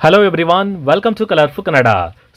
Hello everyone, welcome to colourful Kannada.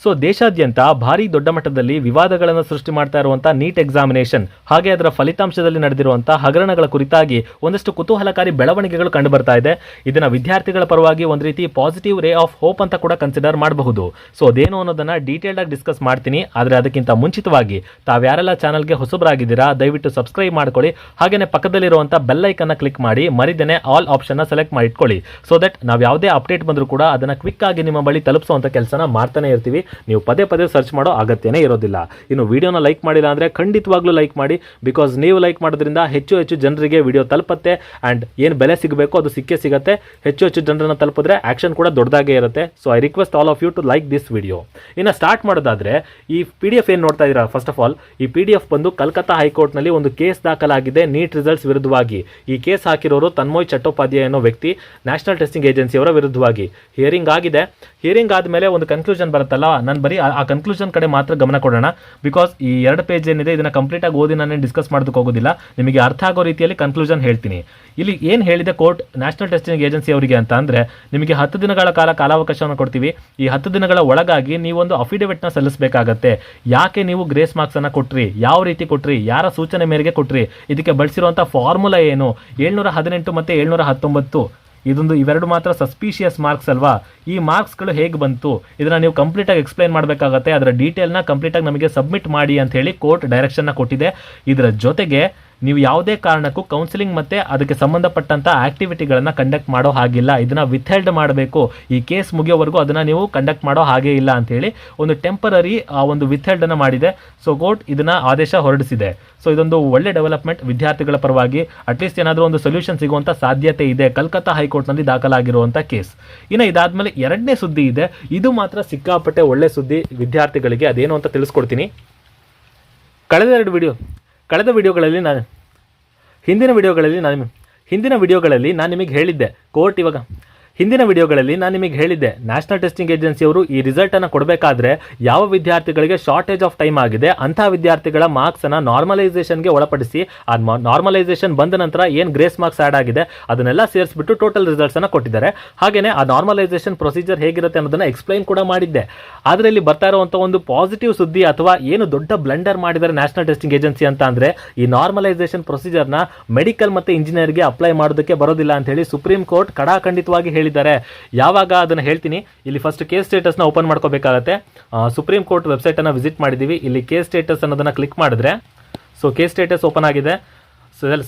So ದೇಶಾದ್ಯಂತ ಭಾರಿ ದೊಡ್ಡ ಮಟ್ಟದಲ್ಲಿ ವಿವಾದಗಳನ್ನು ಸೃಷ್ಟಿ ಮಾಡ್ತಾ ಇರುವಂತಹ ನೀಟ್ ಎಕ್ಸಾಮಿನೇಷನ್ ಹಾಗೆ ಅದರ ಫಲಿತಾಂಶದಲ್ಲಿ ನಡೆದಿರುವಂತಹ ಹಗರಣಗಳ ಕುರಿತಾಗಿ ಒಂದಷ್ಟು ಕುತೂಹಲಕಾರಿ ಬೆಳವಣಿಗೆಗಳು ಕಂಡು ಬರ್ತಾ ಇದೆ. ಇದನ್ನ ವಿದ್ಯಾರ್ಥಿಗಳ ಪರವಾಗಿ ಒಂದು ರೀತಿ ಪಾಸಿಟಿವ್ ರೇ ಆಫ್ ಹೋಪ್ ಅಂತ ಕೂಡ ಕನ್ಸಿಡರ್ ಮಾಡಬಹುದು. ಸೊ ಅದೇನು ಅನ್ನೋದನ್ನ ಡೀಟೇಲ್ಡ್ ಆಗಿ ಡಿಸ್ಕಸ್ ಮಾಡ್ತೀನಿ. ಆದರೆ ಅದಕ್ಕಿಂತ ಮುಂಚಿತವಾಗಿ ತಾವ್ಯಾರೆಲ್ಲ ಚಾನಲ್ಗೆ ಹೊಸಬರಾಗಿದ್ದೀರಾ ದಯವಿಟ್ಟು ಸಬ್ಸ್ಕ್ರೈಬ್ ಮಾಡ್ಕೊಳ್ಳಿ. ಹಾಗೇನೆ ಪಕ್ಕದಲ್ಲಿರುವಂತಹ ಬೆಲ್ ಐಕನ್ನ ಕ್ಲಿಕ್ ಮಾಡಿ ಮರಿದೇನೆ ಆಲ್ ಆಪ್ಷನ್ ಸೆಲೆಕ್ಟ್ ಮಾಡಿ ಇಟ್ಕೊಳ್ಳಿ. ಸೊ ದಟ್ ನಾವು ಯಾವುದೇ ಅಪ್ಡೇಟ್ ಬಂದರೂ ಕೂಡ ಅದನ್ನ ಕ್ವಿಕ್ ಆಗಿ ನಿಮ್ಮ ಬಳಿ ತಲುಪಿಸುವಂತ ಕೆಲಸನ ಮಾಡ್ತಾನೆ ಇರ್ತೀವಿ. ನೀವು ಪದೇ ಪದೇ ಸರ್ಚ್ ಮಾಡೋ ಅಗತ್ಯನೇ ಇರೋದಿಲ್ಲ. ಇನ್ನು ವಿಡಿಯೋನ ಲೈಕ್ ಮಾಡಿಲ್ಲ ಅಂದರೆ ಖಂಡಿತವಾಗ್ಲೂ ಲೈಕ್ ಮಾಡಿ. ಬಿಕಾಸ್ ನೀವು ಲೈಕ್ ಮಾಡೋದ್ರಿಂದ ಹೆಚ್ಚು ಹೆಚ್ಚು ಜನರಿಗೆ ವಿಡಿಯೋ ತಲುಪುತ್ತೆ ಆ್ಯಂಡ್ ಏನು ಬೆಲೆ ಸಿಗಬೇಕು ಅದು ಸಿಗುತ್ತೆ. ಹೆಚ್ಚು ಜನರನ್ನು ತಲುಪಿದ್ರೆ ಆಕ್ಷನ್ ಕೂಡ ದೊಡ್ಡದಾಗೇ ಇರುತ್ತೆ. So I request all of you to like this video. ಇನ್ನು ಸ್ಟಾರ್ಟ್ ಮಾಡೋದಾದ್ರೆ ಈ PDF ಏನು ನೋಡ್ತಾ ಇದ್ದೀರಾ, ಫಸ್ಟ್ ಆಫ್ ಆಲ್ ಈ PDF ಬಂದು ಕಲ್ಕತ್ತಾ ಹೈಕೋರ್ಟ್ನಲ್ಲಿ ಒಂದು ಕೇಸ್ ದಾಖಲಾಗಿದೆ ನೀಟ್ ರಿಸಲ್ಟ್ಸ್ ವಿರುದ್ಧವಾಗಿ. ಈ ಕೇಸ್ ಹಾಕಿರೋರು ತನ್ಮಯ್ ಚಟ್ಟೋಪಾಧ್ಯಾಯ ಅನ್ನೋ ವ್ಯಕ್ತಿ ನ್ಯಾಷನಲ್ ಟೆಸ್ಟಿಂಗ್ ಏಜೆನ್ಸಿಯವರ ವಿರುದ್ಧವಾಗಿ. ಹಿಯರಿಂಗ್ ಆಗಿದೆ. ಹಿಯರಿಂಗ್ ಆದಮೇಲೆ ಒಂದು ಕನ್ಕ್ಲೂಷನ್ ಬರುತ್ತಲ್ಲ, ನಾನು ಬರೀ ಆ ಕನ್ಕ್ಲೂಷನ್ ಕಡೆ ಮಾತ್ರ ಗಮನ ಕೊಡೋಣ. ಬಿಕಾಸ್ ಈ 2 ಪೇಜ್ ಏನಿದೆ ಇದನ್ನ ಕಂಪ್ಲೀಟ್ ಆಗಿ ಓದಿ ನಾನೇನು ಡಿಸ್ಕಸ್ ಮಾಡೋದಕ್ಕೆ ಹೋಗೋದಿಲ್ಲ. ನಿಮಗೆ ಅರ್ಥ ಆಗೋ ರೀತಿಯಲ್ಲಿ ಕನ್ಕ್ಲೂಷನ್ ಹೇಳ್ತೀನಿ. ಇಲ್ಲಿ ಏನು ಹೇಳಿದೆ ಕೋರ್ಟ್ ನ್ಯಾಷನಲ್ ಟೆಸ್ಟಿಂಗ್ ಏಜೆನ್ಸಿ ಅವರಿಗೆ ಅಂತ ಅಂದರೆ, ನಿಮಗೆ 10 ದಿನಗಳ ಕಾಲಾವಕಾಶವನ್ನು ಕೊಡ್ತೀವಿ. ಈ 10 ದಿನಗಳ ಒಳಗಾಗಿ ನೀವೊಂದು ಅಫಿಡವಿಟ್ನ ಸಲ್ಲಿಸಬೇಕಾಗತ್ತೆ. ಯಾಕೆ ನೀವು ಗ್ರೇಸ್ ಮಾರ್ಕ್ಸ್ ಅನ್ನ ಕೊಟ್ರಿ, ಯಾವ ರೀತಿ ಕೊಟ್ರಿ, ಯಾರ ಸೂಚನೆ ಮೇರೆಗೆ ಕೊಟ್ರಿ, ಇದಕ್ಕೆ ಬಳಸಿರುವಂತಹ ಫಾರ್ಮುಲಾ ಏನು, 718 ಮತ್ತು 719 ಇವೆರಡು ಮಾತ್ರ ಸಸ್ಪಿಷಿಯಸ್ ಮಾರ್ಕ್ಸ್ ಅಲ್ವಾ. ಈ ಮಾರ್ಕ್ಸ್ಗಳು ಹೇಗೆ ಬಂತು ಇದನ್ನ ನೀವು ಕಂಪ್ಲೀಟಾಗಿ ಎಕ್ಸ್ಪ್ಲೈನ್ ಮಾಡಬೇಕಾಗತ್ತೆ. ಅದರ ಡೀಟೇಲ್ನ ಕಂಪ್ಲೀಟಾಗಿ ನಮಗೆ ಸಬ್ಮಿಟ್ ಮಾಡಿ ಅಂತ ಹೇಳಿ ಕೋರ್ಟ್ ಡೈರೆಕ್ಷನ್ನ ಕೊಟ್ಟಿದೆ. ಇದರ ಜೊತೆಗೆ ನೀವು ಯಾವುದೇ ಕಾರಣಕ್ಕೂ ಕೌನ್ಸಿಲಿಂಗ್ ಮತ್ತೆ ಅದಕ್ಕೆ ಸಂಬಂಧಪಟ್ಟಂತ ಆಕ್ಟಿವಿಟಿಗಳನ್ನ ಕಂಡಕ್ಟ್ ಮಾಡೋ ಹಾಗಿಲ್ಲ. ಇದನ್ನ ವಿಥೆಲ್ಡ್ ಮಾಡಬೇಕು. ಈ ಕೇಸ್ ಮುಗಿಯೋವರೆಗೂ ಅದನ್ನ ನೀವು ಕಂಡಕ್ಟ್ ಮಾಡೋ ಹಾಗೆ ಇಲ್ಲ ಅಂತ ಹೇಳಿ ಒಂದು ಟೆಂಪರರಿ ಒಂದು ವಿಥೆಲ್ಡ್ ಅನ್ನ ಮಾಡಿದೆ. ಸೊ ಕೋರ್ಟ್ ಇದನ್ನ ಆದೇಶ ಹೊರಡಿಸಿದೆ. ಸೊ ಇದೊಂದು ಒಳ್ಳೆ ಡೆವಲಪ್ಮೆಂಟ್ ವಿದ್ಯಾರ್ಥಿಗಳ ಪರವಾಗಿ. ಅಟ್ಲೀಸ್ಟ್ ಏನಾದರೂ ಒಂದು ಸೊಲ್ಯೂಷನ್ ಸಿಗುವಂತ ಸಾಧ್ಯತೆ ಇದೆ ಕಲ್ಕತ್ತಾ ಹೈಕೋರ್ಟ್ನಲ್ಲಿ ದಾಖಲಾಗಿರುವಂತ ಕೇಸ್. ಇನ್ನು ಇದಾದ್ಮೇಲೆ 2ನೇ ಸುದ್ದಿ ಇದೆ. ಇದು ಮಾತ್ರ ಸಿಕ್ಕಾಪಟ್ಟೆ ಒಳ್ಳೆ ಸುದ್ದಿ ವಿದ್ಯಾರ್ಥಿಗಳಿಗೆ. ಅದೇನು ಅಂತ ತಿಳಿಸ್ಕೊಡ್ತೀನಿ. ಕಳೆದ ವಿಡಿಯೋಗಳಲ್ಲಿ ಹಿಂದಿನ ವಿಡಿಯೋಗಳಲ್ಲಿ ನಾನು ನಿಮಗೆ ಹೇಳಿದ್ದೆ ಕೋರ್ಟ್ ಇವಾಗ ಹಿಂದಿನ ವಿಡಿಯೋಗಳಲ್ಲಿ ನಾನು ನಿಮಗೆ ಹೇಳಿದ್ದೆ ನ್ಯಾಷನಲ್ ಟೆಸ್ಟಿಂಗ್ ಏಜೆನ್ಸಿಯವರು ಈ ರಿಸಲ್ಟನ್ನು ಕೊಡಬೇಕಾದ್ರೆ ಯಾವ ವಿದ್ಯಾರ್ಥಿಗಳಿಗೆ ಶಾರ್ಟೇಜ್ ಆಫ್ ಟೈಮ್ ಆಗಿದೆ ಅಂತಹ ವಿದ್ಯಾರ್ಥಿಗಳ ಮಾರ್ಕ್ಸನ್ನು ನಾರ್ಮಲೈಸೇಷನ್ಗೆ ಒಳಪಡಿಸಿ ಆ ನಾರ್ಮಲೈಸೇಷನ್ ಬಂದ ನಂತರ ಏನು ಗ್ರೇಸ್ ಮಾರ್ಕ್ಸ್ ಆ್ಯಡ್ ಆಗಿದೆ ಅದನ್ನೆಲ್ಲ ಸೇರಿಸ್ಬಿಟ್ಟು ಟೋಟಲ್ ರಿಸಲ್ಟ್ಸನ್ನು ಕೊಟ್ಟಿದ್ದಾರೆ. ಹಾಗೆಯೇ ಆ ನಾರ್ಮಲೈಸೇಷನ್ ಪ್ರೊಸೀಜರ್ ಹೇಗಿರುತ್ತೆ ಅನ್ನೋದನ್ನು ಎಕ್ಸ್ಪ್ಲೈನ್ ಕೂಡ ಮಾಡಿದ್ದೆ. ಆದರೆ ಇಲ್ಲಿ ಬರ್ತಾ ಇರುವಂಥ ಒಂದು ಪಾಸಿಟಿವ್ ಸುದ್ದಿ ಅಥವಾ ಏನು ದೊಡ್ಡ ಬ್ಲಂಡರ್ ಮಾಡಿದ್ದಾರೆ ನ್ಯಾಷನಲ್ ಟೆಸ್ಟಿಂಗ್ ಏಜೆನ್ಸಿ ಅಂತ ಅಂದರೆ, ಈ ನಾರ್ಮಲೈಸೇಷನ್ ಪ್ರೊಸೀಜರ್ನ ಮೆಡಿಕಲ್ ಮತ್ತು ಇಂಜಿನಿಯರ್ಗೆ ಅಪ್ಲೈ ಮಾಡೋದಕ್ಕೆ ಬರೋದಿಲ್ಲ ಅಂತ ಹೇಳಿ ಸುಪ್ರೀಂ ಕೋರ್ಟ್ ಕಡಾಖಂಡಿತವಾಗಿ ಹೇಳಿದ್ದಾರೆ. ಯಾವಾಗ ಅದನ್ನು ಹೇಳ್ತೀನಿ. ಇಲ್ಲಿ ಫಸ್ಟ್ ಕೇಸ್ ಸ್ಟೇಟಸ್ನ ಓಪನ್ ಮಾಡ್ಕೋಬೇಕಾಗತ್ತೆ. ಸುಪ್ರೀಂ ಕೋರ್ಟ್ ವೆಬ್ಸೈಟನ್ನು ವಿಸಿಟ್ ಮಾಡಿದ್ದೀವಿ. ಇಲ್ಲಿ ಕೇಸ್ ಸ್ಟೇಟಸ್ ಅನ್ನೋದನ್ನು ಕ್ಲಿಕ್ ಮಾಡಿದ್ರೆ ಸೊ ಕೇಸ್ ಸ್ಟೇಟಸ್ ಓಪನ್ ಆಗಿದೆ.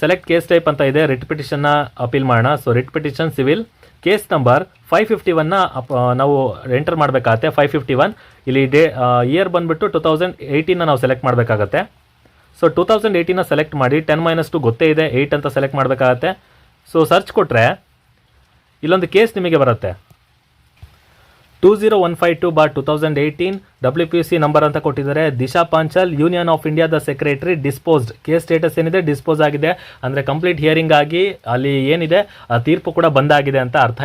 ಸೆಲೆಕ್ಟ್ ಕೇಸ್ ಟೈಪ್ ಅಂತ ಇದೆ. ರಿಟ್ ಪಿಟಿಷನ್ನ ಅಪೀಲ್ ಮಾಡೋಣ. So writ petition civil case number 551ನ ನಾವು ಎಂಟರ್ ಮಾಡಬೇಕಾಗತ್ತೆ. 551 ಇಲ್ಲಿ ಇಯರ್ ಬಂದುಬಿಟ್ಟು 2018ನ ನಾವು ಸೆಲೆಕ್ಟ್ ಮಾಡಬೇಕಾಗತ್ತೆ. ಸೊ 2018ನ ಸೆಲೆಕ್ಟ್ ಮಾಡಿ 10-2 ಗೊತ್ತೇ ಇದೆ 8 ಅಂತ ಸೆಲೆಕ್ಟ್ ಮಾಡಬೇಕಾಗತ್ತೆ. ಸೊ ಸರ್ಚ್ ಕೊಟ್ಟರೆ ಇಲ್ಲೊಂದು ಕೇಸ್ ನಿಮಗೆ ಬರುತ್ತೆ. 20152/2018 WPC ನಂಬರ್ ಅಂತ ಕೊಟ್ಟಿದ್ದಾರೆ. ದಿಶಾ ಪಾಂಚಾಲ್ ಯೂನಿಯನ್ ಆಫ್ ಇಂಡಿಯಾದ ಸೆಕ್ರೆಟರಿ ಡಿಸ್ಪೋಸ್ಡ್. ಕೇಸ್ ಸ್ಟೇಟಸ್ ಏನಿದೆ ಡಿಸ್ಪೋಸ್ ಆಗಿದೆ ಅಂದರೆ ಕಂಪ್ಲೀಟ್ ಹಿಯರಿಂಗ್ ಆಗಿ ಅಲ್ಲಿ ಏನಿದೆ ತೀರ್ಪು ಕೂಡ ಬಂದಾಗಿದೆ ಅಂತ ಅರ್ಥ.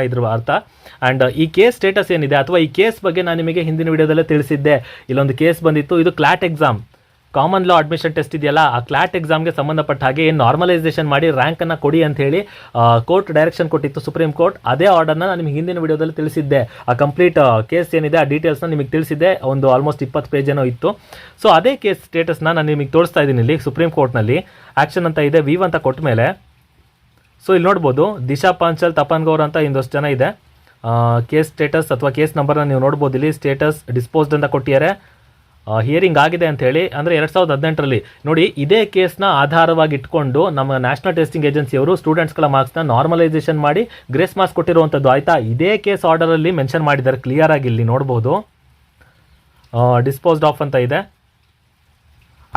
ಆ್ಯಂಡ್ ಈ ಕೇಸ್ ಸ್ಟೇಟಸ್ ಏನಿದೆ ಅಥವಾ ಈ ಕೇಸ್ ಬಗ್ಗೆ ನಾನು ನಿಮಗೆ ಹಿಂದಿನ ವಿಡಿಯೋದಲ್ಲೇ ತಿಳಿಸಿದ್ದೆ. ಇಲ್ಲೊಂದು ಕೇಸ್ ಬಂದಿತ್ತು. ಇದು clot exam, common law admission test ಇದೆಯಲ್ಲ, ಆ ಕ್ಲಾಟ್ ಎಕ್ಸಾಮ್ಗೆ ಸಂಬಂಧಪಟ್ಟ ಹಾಗೆ ಏನು ನಾರ್ಮಲೈಸೇಷನ್ ಮಾಡಿ ರ್ಯಾಂಕನ್ನು ಕೊಡಿ ಅಂತ ಹೇಳಿ ಕೋರ್ಟ್ ಡೈರೆಕ್ಷನ್ ಕೊಟ್ಟಿತ್ತು ಸುಪ್ರೀಂ ಕೋರ್ಟ್. ಅದೇ ಆರ್ಡರ್ನ ನಾನು ನಿಮಗೆ ಹಿಂದಿನ ವಿಡಿಯೋದಲ್ಲಿ ತಿಳಿಸಿದ್ದೆ. ಆ ಕಂಪ್ಲೀಟ್ ಕೇಸ್ ಏನಿದೆ ಆ ಡೀಟೇಲ್ಸ್ನ ನಿಮಗೆ ತಿಳಿಸಿದ್ದೆ. ಒಂದು ಆಲ್ಮೋಸ್ಟ್ 20 ಪೇಜ್ ಏನೋ ಇತ್ತು. ಸೊ ಅದೇ ಕೇಸ್ ಸ್ಟೇಟಸ್ನ ನಾನು ನಿಮಗೆ ತೋರಿಸ್ತಾ ಇದ್ದೀನಿ. ಇಲ್ಲಿ ಸುಪ್ರೀಂ ಕೋರ್ಟ್ನಲ್ಲಿ ಆ್ಯಕ್ಷನ್ ಅಂತ ಇದೆ, ವೀವ್ ಅಂತ ಕೊಟ್ಟ ಮೇಲೆ ಸೊ ಇಲ್ಲಿ ನೋಡ್ಬೋದು ದಿಶಾ ಪಾಂಚಾಲ್ ತಪನ್ ಗೌರ್ ಅಂತ ಇನ್ನೊಂದಷ್ಟು ಜನ ಇದೆ. ಕೇಸ್ ಸ್ಟೇಟಸ್ ಅಥವಾ ಕೇಸ್ ನಂಬರ್ನ ನೀವು ನೋಡ್ಬೋದು. ಇಲ್ಲಿ ಸ್ಟೇಟಸ್ ಡಿಸ್ಪೋಸ್ಡ್ ಅಂತ ಕೊಟ್ಟಿದ್ದಾರೆ. ಹಿಯರಿಂಗ್ ಆಗಿದೆ ಅಂತ ಹೇಳಿ ಅಂದರೆ 2018ರಲ್ಲಿ ನೋಡಿ. ಇದೇ ಕೇಸ್ನ ಆಧಾರವಾಗಿ ಇಟ್ಕೊಂಡು ನಮ್ಮ ನ್ಯಾಷನಲ್ ಟೆಸ್ಟಿಂಗ್ ಏಜೆನ್ಸಿಯವರು ಸ್ಟೂಡೆಂಟ್ಸ್ಗಳ ಮಾರ್ಕ್ಸ್ನ ನಾರ್ಮಲೈಸೇಷನ್ ಮಾಡಿ ಗ್ರೇಸ್ ಮಾರ್ಕ್ಸ್ ಕೊಟ್ಟಿರುವಂಥದ್ದು. ಆಯಿತಾ, ಇದೇ ಕೇಸ್ ಆರ್ಡರಲ್ಲಿ ಮೆನ್ಷನ್ ಮಾಡಿದ್ದಾರೆ ಕ್ಲಿಯರ್ ಆಗಿ. ಇಲ್ಲಿ ನೋಡ್ಬೋದು ಡಿಸ್ಪೋಸ್ಡ್ ಆಫ್ ಅಂತ ಇದೆ.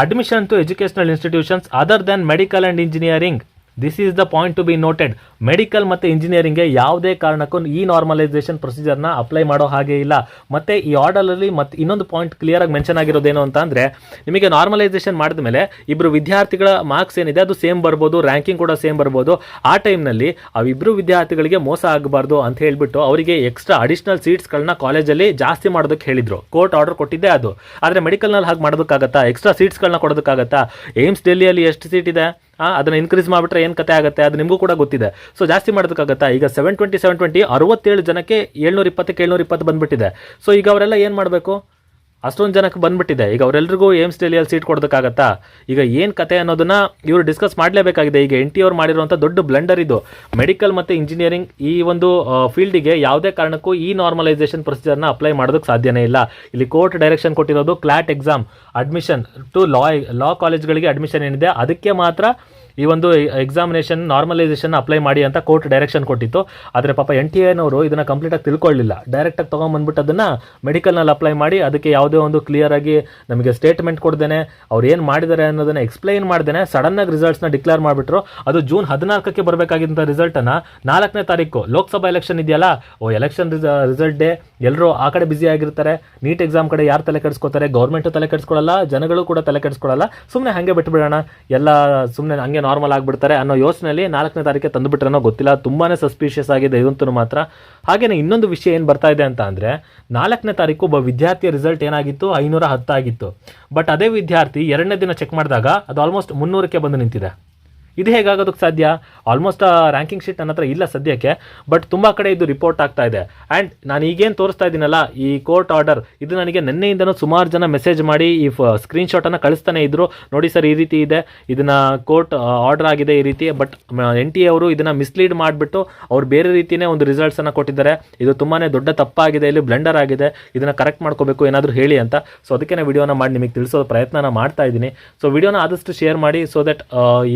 Admission to educational institutions other than medical and engineering. This is the point to be noted. Medical ಮತ್ತು ಇಂಜಿನಿಯರಿಂಗ್ಗೆ ಯಾವುದೇ ಕಾರಣಕ್ಕೂ ಈ ನಾರ್ಮಲೈಸೇಷನ್ ಪ್ರೊಸೀಜರ್ನ ಅಪ್ಲೈ ಮಾಡೋ ಹಾಗೆ ಇಲ್ಲ. ಮತ್ತು ಈ ಆರ್ಡರಲ್ಲಿ ಮತ್ತೆ ಇನ್ನೊಂದು ಪಾಯಿಂಟ್ ಕ್ಲಿಯರಾಗಿ ಮೆನ್ಷನ್ ಆಗಿರೋದೇನು ಅಂತ ಅಂದರೆ, ನಿಮಗೆ ನಾರ್ಮಲೈಸೇಷನ್ ಮಾಡಿದ ಮೇಲೆ ಇಬ್ಬರು ವಿದ್ಯಾರ್ಥಿಗಳ ಮಾರ್ಕ್ಸ್ ಏನಿದೆ ಅದು ಸೇಮ್ ಬರ್ಬೋದು, ರ್ಯಾಂಕಿಂಗ್ ಕೂಡ ಸೇಮ್ ಬರ್ಬೋದು. ಆ ಟೈಮ್ನಲ್ಲಿ ಅವಿಬ್ಬರು ವಿದ್ಯಾರ್ಥಿಗಳಿಗೆ ಮೋಸ ಆಗಬಾರ್ದು ಅಂತ ಹೇಳಿಬಿಟ್ಟು ಅವರಿಗೆ ಎಕ್ಸ್ಟ್ರಾ ಅಡಿಷನಲ್ ಸೀಟ್ಸ್ಗಳನ್ನ ಕಾಲೇಜಲ್ಲಿ ಜಾಸ್ತಿ ಮಾಡೋದಕ್ಕೆ ಹೇಳಿದರು. ಕೋರ್ಟ್ ಆರ್ಡರ್ ಕೊಟ್ಟಿದ್ದೆ ಅದು. ಆದರೆ ಮೆಡಿಕಲ್ನಲ್ಲಿ ಹಾಗೆ ಮಾಡೋದಕ್ಕಾಗತ್ತಾ? ಎಕ್ಸ್ಟ್ರಾ ಸೀಟ್ಸ್ಗಳನ್ನ ಕೊಡೋದಕ್ಕಾಗತ್ತಾ? ಏಮ್ಸ್ ಡೆಲ್ಲಿಯಲ್ಲಿ ಎಷ್ಟು ಸೀಟ್ ಇದೆ? ಅದನ್ನು ಇನ್ಕ್ರೀಸ್ ಮಾಡಿಬಿಟ್ರೆ ಏನು ಕತೆ ಆಗುತ್ತೆ ಅದು ನಿಮಗೂ ಕೂಡ ಗೊತ್ತಿದೆ. ಸೊ ಜಾಸ್ತಿ ಮಾಡೋದಕ್ಕಾಗತ್ತಾ? ಈಗ 720 67 ಜನಕ್ಕೆ 720 ಬಂದುಬಿಟ್ಟಿದೆ. ಸೊ ಈಗ ಅವರೆಲ್ಲ ಏನು ಮಾಡಬೇಕು? ಅಷ್ಟೊಂದು ಜನಕ್ಕೆ ಬಂದುಬಿಟ್ಟಿದೆ. ಈಗ ಅವರೆಲ್ಲರಿಗೂ ಏಮ್ಸ್ ಡೆಲ್ಲಿಯಲ್ಲಿ ಸೀಟ್ ಕೊಡೋದಕ್ಕಾಗತ್ತಾ? ಈಗ ಏನು ಕತೆ ಅನ್ನೋದನ್ನು ಇವರು ಡಿಸ್ಕಸ್ ಮಾಡಲೇಬೇಕಾಗಿದೆ. ಈಗ NTA ಅವ್ರು ಮಾಡಿರುವಂಥ ದೊಡ್ಡ ಬ್ಲಂಡರ್ ಇದು. ಮೆಡಿಕಲ್ ಮತ್ತು ಇಂಜಿನಿಯರಿಂಗ್ ಈ ಒಂದು ಫೀಲ್ಡಿಗೆ ಯಾವುದೇ ಕಾರಣಕ್ಕೂ ಈ ನಾರ್ಮಲೈಸೇಷನ್ ಪ್ರೊಸೀಜರ್ನ ಅಪ್ಲೈ ಮಾಡೋದಕ್ಕೆ ಸಾಧ್ಯನೇ ಇಲ್ಲ. ಇಲ್ಲಿ ಕೋರ್ಟ್ ಡೈರೆಕ್ಷನ್ ಕೊಟ್ಟಿರೋದು CLAT exam admission to law ಕಾಲೇಜ್ಗಳಿಗೆ ಅಡ್ಮಿಷನ್ ಏನಿದೆ ಅದಕ್ಕೆ ಮಾತ್ರ ಈ ಒಂದು ಎಕ್ಸಾಮಿನೇಷನ್ ನಾರ್ಮಲೈಸೇಷನ್ ಅಪ್ಲೈ ಮಾಡಿ ಅಂತ ಕೋರ್ಟ್ ಡೈರೆಕ್ಷನ್ ಕೊಟ್ಟಿತ್ತು. ಆದರೆ ಪಾಪ NTA ಇದನ್ನು ಕಂಪ್ಲೀಟಾಗಿ ತಿಳ್ಕೊಳ್ಳಿಲ್ಲ. ಡೈರೆಕ್ಟಾಗಿ ತೊಗೊಂಬಂದ್ಬಿಟ್ಟು ಅದನ್ನು ಮೆಡಿಕಲ್ನಲ್ಲಿ ಅಪ್ಲೈ ಮಾಡಿ ಅದಕ್ಕೆ ಯಾವುದೇ ಒಂದು ಕ್ಲಿಯರಾಗಿ ನಮಗೆ ಸ್ಟೇಟ್ಮೆಂಟ್ ಕೊಡ್ದೇನೆ ಅವ್ರು ಏನು ಮಾಡಿದ್ದಾರೆ ಅನ್ನೋದನ್ನು ಎಕ್ಸ್ಪ್ಲೈನ್ ಮಾಡ್ದೇನೆ ಸಡನ್ನಾಗಿ ರಿಸಲ್ಟ್ಸ್ನ ಡಿಕ್ಲೇರ್ ಮಾಡಿಬಿಟ್ರು. ಅದು ಜೂನ್ 14ಕ್ಕೆ ಬರಬೇಕಾಗಿದ್ದಂಥ ರಿಸಲ್ಟನ್ನು 4ನೇ ತಾರೀಕು ಲೋಕಸಭಾ ಎಲೆಕ್ಷನ್ ಇದೆಯಲ್ಲ, ಎಲೆಕ್ಷನ್ ರಿಸಲ್ಟ್ ಡೇ ಎಲ್ಲರೂ ಆ ಕಡೆ ಬ್ಯುಸಿ ಆಗಿರ್ತಾರೆ. ನೀಟ್ ಎಕ್ಸಾಮ್ ಕಡೆ ಯಾರು ತಲೆ ಕೆಡಿಸ್ಕೋತಾರೆ? ಗೌರ್ಮೆಂಟು ತಲೆ ಕೆಡಿಸ್ಕೊಳ್ಳಲ್ಲ, ಜನಗಳು ಕೂಡ ತಲೆ ಕೆಡಿಸ್ಕೊಳ್ಳಲ್ಲ. ಸುಮ್ಮನೆ ಹಾಗೆ ಬಿಟ್ಬಿಡೋಣ, ಎಲ್ಲ ಸುಮ್ಮನೆ ಹಂಗೆ ನಾರ್ಮಲ್ ಆಗಿಬಿಡ್ತಾರೆ ಅನ್ನೋ ಯೋಚನೆಯಲ್ಲಿ 4ನೇ ತಾರೀಕೆ ತಂದುಬಿಟ್ರೇನೋ ಗೊತ್ತಿಲ್ಲ. ತುಂಬಾ ಸಸ್ಪಿಷಿಯಸ್ ಆಗಿದೆ ಇದಂತೂ ಮಾತ್ರ. ಹಾಗೆಯೇ ಇನ್ನೊಂದು ವಿಷಯ ಏನು ಬರ್ತಾ ಇದೆ ಅಂತ ಅಂದರೆ 4ನೇ ತಾರೀಕು ಒಬ್ಬ ವಿದ್ಯಾರ್ಥಿಯ ರಿಸಲ್ಟ್ ಏನಾಗಿತ್ತು? 510 ಆಗಿತ್ತು. ಬಟ್ ಅದೇ ವಿದ್ಯಾರ್ಥಿ 2ನೇ ದಿನ ಚೆಕ್ ಮಾಡಿದಾಗ ಅದು ಆಲ್ಮೋಸ್ಟ್ 300ಕ್ಕೆ ಬಂದು ನಿಂತಿದೆ. ಇದು ಹೇಗಾಗೋದಕ್ಕೆ ಸಾಧ್ಯ? ಆಲ್ಮೋಸ್ಟ್ ರ್ಯಾಂಕಿಂಗ್ ಶೀಟ್ ನನ್ನ ಹತ್ರ ಇಲ್ಲ ಸದ್ಯಕ್ಕೆ, ಬಟ್ ತುಂಬ ಕಡೆ ಇದು ರಿಪೋರ್ಟ್ ಆಗ್ತಾ ಇದೆ. ಆ್ಯಂಡ್ ನಾನು ಈಗೇನು ತೋರಿಸ್ತಾ ಇದ್ದೀನಲ್ಲ ಈ ಕೋರ್ಟ್ ಆರ್ಡರ್, ಇದು ನನಗೆ ನಿನ್ನೆಯಿಂದನೂ ಸುಮಾರು ಜನ ಮೆಸೇಜ್ ಮಾಡಿ ಈ ಸ್ಕ್ರೀನ್ಶಾಟನ್ನು ಕಳಿಸ್ತಾನೆ ಇದ್ರು. ನೋಡಿ ಸರ್, ಈ ರೀತಿ ಇದೆ, ಇದನ್ನು ಕೋರ್ಟ್ ಆರ್ಡರ್ ಆಗಿದೆ ಈ ರೀತಿ. ಬಟ್ NTA ಅವರು ಇದನ್ನು ಮಿಸ್ಲೀಡ್ ಮಾಡಿಬಿಟ್ಟು ಅವ್ರು ಬೇರೆ ರೀತಿಯೇ ಒಂದು ರಿಸಲ್ಟ್ಸನ್ನು ಕೊಟ್ಟಿದ್ದಾರೆ. ಇದು ತುಂಬಾ ದೊಡ್ಡ ತಪ್ಪಾಗಿದೆ, ಇಲ್ಲಿ ಬ್ಲೆಂಡರ್ ಆಗಿದೆ, ಇದನ್ನು ಕರೆಕ್ಟ್ ಮಾಡ್ಕೋಬೇಕು, ಏನಾದರೂ ಹೇಳಿ ಅಂತ. ಸೊ ಅದಕ್ಕೆ ನಾನು ವಿಡಿಯೋನ ಮಾಡಿ ನಿಮಗೆ ತಿಳಿಸೋ ಪ್ರಯತ್ನ ಮಾಡ್ತಾ ಇದ್ದೀನಿ. ಸೊ ವಿಡಿಯೋನ ಆದಷ್ಟು ಶೇರ್ ಮಾಡಿ, ಸೊ ದಟ್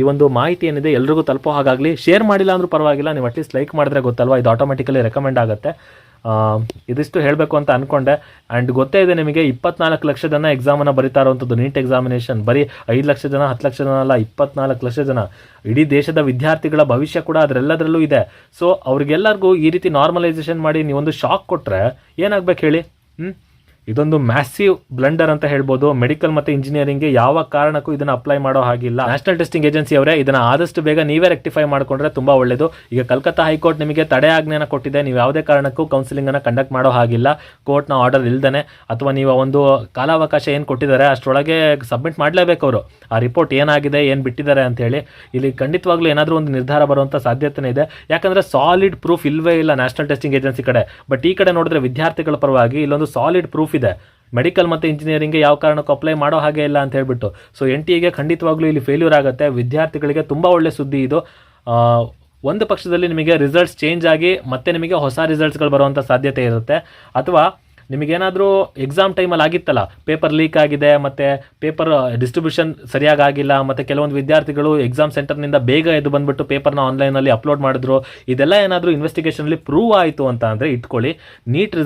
ಈ ಒಂದು ಮಾಹಿತಿ ಏನಿದೆ ಎಲ್ರಿಗೂ ತಲುಪೋ ಹಾಗಾಗಲಿ. ಶೇರ್ ಮಾಡಿಲ್ಲ ಅಂದ್ರೂ ಪರವಾಗಿಲ್ಲ, ನೀವು ಅಟ್ಲೀಸ್ಟ್ ಲೈಕ್ ಮಾಡಿದ್ರೆ ಗೊತ್ತಲ್ವಾ, ಇದು ಆಟೋಮೆಟಿಕಲಿ ರೆಕಮೆಂಡ್ ಆಗುತ್ತೆ. ಇದಿಷ್ಟು ಹೇಳಬೇಕು ಅಂತ ಅಂದ್ಕೊಂಡೆ. ಆ್ಯಂಡ್ ಗೊತ್ತೇ ಇದೆ ನಿಮಗೆ, 24 ಲಕ್ಷ ಜನ ಎಕ್ಸಾಮನ್ನು ಬರೀತಾ ಇರುವಂಥದ್ದು ನೀಟ್ ಎಕ್ಸಾಮಿನೇಷನ್. ಬರೀ 5 ಲಕ್ಷ ಜನ 10 ಲಕ್ಷ ಜನ ಅಲ್ಲ, 24 ಲಕ್ಷ ಜನ. ಇಡೀ ದೇಶದ ವಿದ್ಯಾರ್ಥಿಗಳ ಭವಿಷ್ಯ ಕೂಡ ಅದರೆಲ್ಲದರಲ್ಲೂ ಇದೆ. ಸೊ ಅವ್ರಿಗೆಲ್ಲರಿಗೂ ಈ ರೀತಿ ನಾರ್ಮಲೈಸೇಷನ್ ಮಾಡಿ ನೀವೊಂದು ಶಾಕ್ ಕೊಟ್ಟರೆ ಏನಾಗಬೇಕು ಹೇಳಿ? ಇದೊಂದು ಮ್ಯಾಸಿವ್ ಬ್ಲಂಡರ್ ಅಂತ ಹೇಳ್ಬೋದು. ಮೆಡಿಕಲ್ ಮತ್ತು ಇಂಜಿನಿಯರಿಂಗ್ಗೆ ಯಾವ ಕಾರಣಕ್ಕೂ ಇದನ್ನು ಅಪ್ಲೈ ಮಾಡೋ ಹಾಗಿಲ್ಲ. ನ್ಯಾಷನಲ್ ಟೆಸ್ಟಿಂಗ್ ಏಜೆನ್ಸಿ ಅವರೇ ಇದನ್ನು ಆದಷ್ಟು ಬೇಗ ನೀವೇ ರೆಕ್ಟಿಫೈ ಮಾಡಿಕೊಂಡ್ರೆ ತುಂಬ ಒಳ್ಳೆಯದು. ಈಗ ಕಲ್ಕತ್ತಾ ಹೈಕೋರ್ಟ್ ನಿಮಗೆ ತಡೆ ಆಜ್ಞೆನ ಕೊಟ್ಟಿದೆ, ನೀವು ಯಾವುದೇ ಕಾರಣಕ್ಕೂ ಕೌನ್ಸಿಲಿಂಗನ್ನು ಕಂಡಕ್ಟ್ ಮಾಡೋ ಹಾಗಿಲ್ಲ ಕೋರ್ಟ್ನ ಆರ್ಡರ್ ಇಲ್ದೇ. ಅಥವಾ ನೀವು ಒಂದು ಕಾಲಾವಕಾಶ ಏನು ಕೊಟ್ಟಿದ್ದಾರೆ ಅಷ್ಟರೊಳಗೆ ಸಬ್ಮಿಟ್ ಮಾಡಲೇಬೇಕು ಅವರು, ಆ ರಿಪೋರ್ಟ್ ಏನಾಗಿದೆ ಏನು ಬಿಟ್ಟಿದ್ದಾರೆ ಅಂತೇಳಿ. ಇಲ್ಲಿ ಖಂಡಿತವಾಗ್ಲೂ ಏನಾದರೂ ಒಂದು ನಿರ್ಧಾರ ಬರುವಂಥ ಸಾಧ್ಯತೆ ಇದೆ. ಯಾಕಂದರೆ ಸಾಲಿಡ್ ಪ್ರೂಫ್ ಇಲ್ಲವೇ ಇಲ್ಲ ನ್ಯಾಷನಲ್ ಟೆಸ್ಟಿಂಗ್ ಏಜೆನ್ಸಿ ಕಡೆ. ಬಟ್ ಈ ಕಡೆ ನೋಡಿದ್ರೆ ವಿದ್ಯಾರ್ಥಿಗಳ ಪರವಾಗಿ ಇಲ್ಲೊಂದು ಸಾಲಿಡ್ ಪ್ರೂಫ್ ಇದೆ. ಮೆಡಿಕಲ್ ಮತ್ತು ಇಂಜಿನಿಯರಿಂಗ್ಗೆ ಯಾವ ಕಾರಣಕ್ಕೂ ಅಪ್ಲೈ ಮಾಡೋ ಹಾಗೆ ಇಲ್ಲ ಅಂತ ಹೇಳ್ಬಿಟ್ಟು. ಸೊ NTA ಖಂಡಿತವಾಗ್ಲೂ ಇಲ್ಲಿ ಫೇಲ್ಯೂರ್ ಆಗುತ್ತೆ. ವಿದ್ಯಾರ್ಥಿಗಳಿಗೆ ತುಂಬ ಒಳ್ಳೆ ಸುದ್ದಿ ಇದು. ಒಂದು ಪಕ್ಷದಲ್ಲಿ ನಿಮಗೆ ರಿಸಲ್ಟ್ಸ್ ಚೇಂಜ್ ಆಗಿ ಮತ್ತೆ ನಿಮಗೆ ಹೊಸ ರಿಸಲ್ಟ್ಸ್ಗಳು ಬರುವಂಥ ಸಾಧ್ಯತೆ ಇರುತ್ತೆ. ಅಥವಾ ನಿಮಗೇನಾದರೂ ಎಕ್ಸಾಮ್ ಟೈಮಲ್ಲಿ ಆಗಿತ್ತಲ್ಲ, ಪೇಪರ್ ಲೀಕ್ ಆಗಿದೆ, ಮತ್ತು ಪೇಪರ್ ಡಿಸ್ಟ್ರಿಬ್ಯೂಷನ್ ಸರಿಯಾಗಿ ಆಗಿಲ್ಲ, ಮತ್ತು ಕೆಲವೊಂದು ವಿದ್ಯಾರ್ಥಿಗಳು ಎಕ್ಸಾಮ್ ಸೆಂಟರ್ನಿಂದ ಬೇಗ ಎದ್ದು ಬಂದುಬಿಟ್ಟು ಪೇಪರ್ನ ಆನ್ಲೈನಲ್ಲಿ ಅಪ್ಲೋಡ್ ಮಾಡಿದ್ರು, ಇದೆಲ್ಲ ಏನಾದರೂ ಇನ್ವೆಸ್ಟಿಗೇಷನಲ್ಲಿ ಪ್ರೂವ್ ಆಯಿತು ಅಂತ ಅಂದರೆ ಇಟ್ಕೊಳ್ಳಿ, ನೀಟ್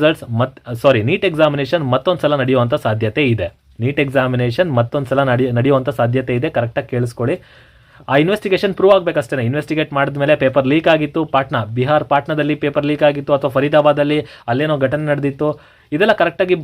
ಎಕ್ಸಾಮಿನೇಷನ್ ಮತ್ತೊಂದು ಸಲ ನಡೆಯುವಂಥ ಸಾಧ್ಯತೆ ಇದೆ. ನೀಟ್ ಎಕ್ಸಾಮಿನೇಷನ್ ಮತ್ತೊಂದು ಸಲ ನಡೆಯುವಂಥ ಸಾಧ್ಯತೆ ಇದೆ. ಕರೆಕ್ಟಾಗಿ ಕೇಳಿಸ್ಕೊಳ್ಳಿ. ಆ ಇನ್ವೆಸ್ಟಿಗೇಷನ್ ಪ್ರೂವ್ ಆಗಬೇಕಷ್ಟೇ. ಇನ್ವೆಸ್ಟಿಗೇಟ್ ಮಾಡಿದ್ಮೇಲೆ ಪೇಪರ್ ಲೀಕ್ ಆಗಿತ್ತು, ಬಿಹಾರ್ ಪಾಟ್ನಾದಲ್ಲಿ ಪೇಪರ್ ಲೀಕ್ ಆಗಿತ್ತು, ಅಥವಾ ಫರೀದಾಬಾದಲ್ಲಿ ಅಲ್ಲೇನೋ ಘಟನೆ ನಡೆದಿತ್ತು, ಇದೆಲ್ಲ ಕರೆಕ್ಟಾಗಿ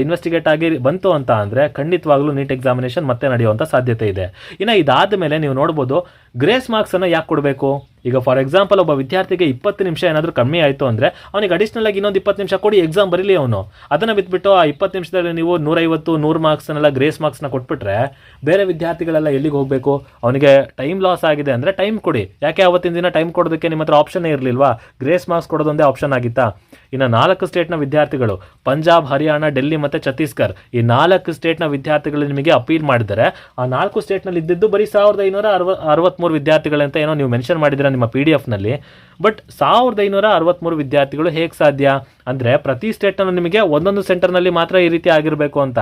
ಇನ್ವೆಸ್ಟಿಗೇಟ್ ಆಗಿ ಬಂತು ಅಂತ ಅಂದರೆ ಖಂಡಿತವಾಗ್ಲೂ ನೀಟ್ ಎಕ್ಸಾಮಿನೇಷನ್ ಮತ್ತೆ ನಡೆಯುವಂಥ ಸಾಧ್ಯತೆ ಇದೆ. ಇನ್ನು ಇದಾದ ಮೇಲೆ ನೀವು ನೋಡ್ಬೋದು ಗ್ರೇಸ್ ಮಾರ್ಕ್ಸನ್ನು ಯಾಕೆ ಕೊಡಬೇಕು. ಈಗ ಫಾರ್ ಎಕ್ಸಾಂಪಲ್ ಒಬ್ಬ ವಿದ್ಯಾರ್ಥಿಗೆ 20 ನಿಮಿಷ ಏನಾದರೂ ಕಮ್ಮಿ ಆಯಿತು ಅಂದರೆ ಅವನಿಗೆ ಅಡಿಷ್ನಲ್ ಆಗಿ ಇನ್ನೊಂದು 20 ನಿಮಿಷ ಕೊಡಿ, ಎಕ್ಸಾಮ್ ಬರೀಲಿ ಅವನು. ಅದನ್ನು ಬಿಟ್ಬಿಟ್ಟು ಆ 20 ನಿಮಿಷದಲ್ಲಿ ನೀವು 150-100 ಮಾರ್ಕ್ಸ್ನೆಲ್ಲ ಗ್ರೇಸ್ ಮಾರ್ಕ್ಸ್ನ ಕೊಟ್ಬಿಟ್ರೆ ಬೇರೆ ವಿದ್ಯಾರ್ಥಿಗಳೆಲ್ಲ ಎಲ್ಲಿಗೆ ಹೋಗಬೇಕು? ಅವನಿಗೆ ಟೈಮ್ ಲಾಸ್ ಆಗಿದೆ ಅಂದರೆ ಟೈಮ್ ಕೊಡಿ. ಯಾಕೆ ಅವತ್ತಿನ ದಿನ ಟೈಮ್ ಕೊಡೋದಕ್ಕೆ ನಿಮ್ಮ ಹತ್ರ ಆಪ್ಷನ್ನೇ ಇರಲಿಲ್ವಾ? ಗ್ರೇಸ್ ಮಾರ್ಕ್ಸ್ ಕೊಡೋದೊಂದೇ ಆಪ್ಷನ್ ಆಗಿತ್ತಾ? ಇನ್ನು 4 ಸ್ಟೇಟ್ನ ವಿದ್ಯಾರ್ಥಿಗಳು, ಪಂಜಾಬ್, ಹರಿಯಾಣ, ಡೆಲ್ಲಿ ಮತ್ತು ಛತ್ತೀಸ್ಗಢ, ಈ 4 ಸ್ಟೇಟ್ನ ವಿದ್ಯಾರ್ಥಿಗಳು ನಿಮಗೆ ಅಪೀಲ್ ಮಾಡಿದರೆ ಆ 4 ಸ್ಟೇಟ್ನಲ್ಲಿ ಇದ್ದಿದ್ದು ಬರೀ 1563 ವಿದ್ಯಾರ್ಥಿಗಳಂತ ಏನೋ ನೀವು ಮೆನ್ಷನ್ ಮಾಡಿದ್ದೀರಾ ನಿಮ್ಮ PDF-ನಲ್ಲಿ. ಬಟ್ 1563 ವಿದ್ಯಾರ್ಥಿಗಳು ಹೇಗೆ ಸಾಧ್ಯ ಅಂದರೆ ಪ್ರತಿ ಸ್ಟೇಟ್ನಲ್ಲೂ ನಿಮಗೆ ಒಂದೊಂದು ಸೆಂಟರ್ನಲ್ಲಿ ಮಾತ್ರ ಈ ರೀತಿ ಆಗಿರಬೇಕು ಅಂತ.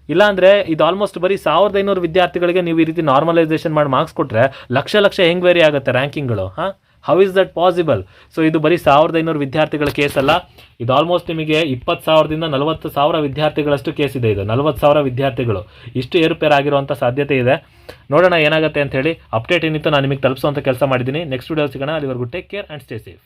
ಇಲ್ಲಾಂದರೆ ಇದು ಆಲ್ಮೋಸ್ಟ್ ಬರೀ 1500 ವಿದ್ಯಾರ್ಥಿಗಳಿಗೆ ನೀವು ಈ ರೀತಿ ನಾರ್ಮಲೈಸೇಷನ್ ಮಾಡಿ ಮಾರ್ಕ್ಸ್ ಕೊಟ್ಟರೆ ಲಕ್ಷ ಹೆಂಗೆ ವೇರಿ ಆಗುತ್ತೆ ರ್ಯಾಂಕಿಂಗ್ಗಳು? How is that possible? So ಇದು ಬರೀ 1500 ವಿದ್ಯಾರ್ಥಿಗಳ ಕೇಸ್ ಅಲ್ಲ, ಇದು ಆಲ್ಮೋಸ್ಟ್ ನಿಮಗೆ 20,000ದಿಂದ 40,000 ವಿದ್ಯಾರ್ಥಿಗಳಷ್ಟು ಕೇಸ್ ಇದೆ. ಇದು 40,000 ವಿದ್ಯಾರ್ಥಿಗಳು ಇಷ್ಟು ಏರುಪೇರು ಆಗಿರುವಂಥ ಸಾಧ್ಯತೆ ಇದೆ. ನೋಡೋಣ ಏನಾಗುತ್ತೆ ಅಂತ ಹೇಳಿ. ಅಪ್ಡೇಟ್ ಏನಿತ್ತು ನಾನು ನಿಮಗೆ ತಲುಪಿಸುವಂಥ ಕೆಲಸ ಮಾಡಿದ್ದೀನಿ. ನೆಕ್ಸ್ಟ್ ವಿಡಿಯೋ ಸಿಗೋಣ. ಅಲ್ಲಿವರೆಗೂ take care and stay safe.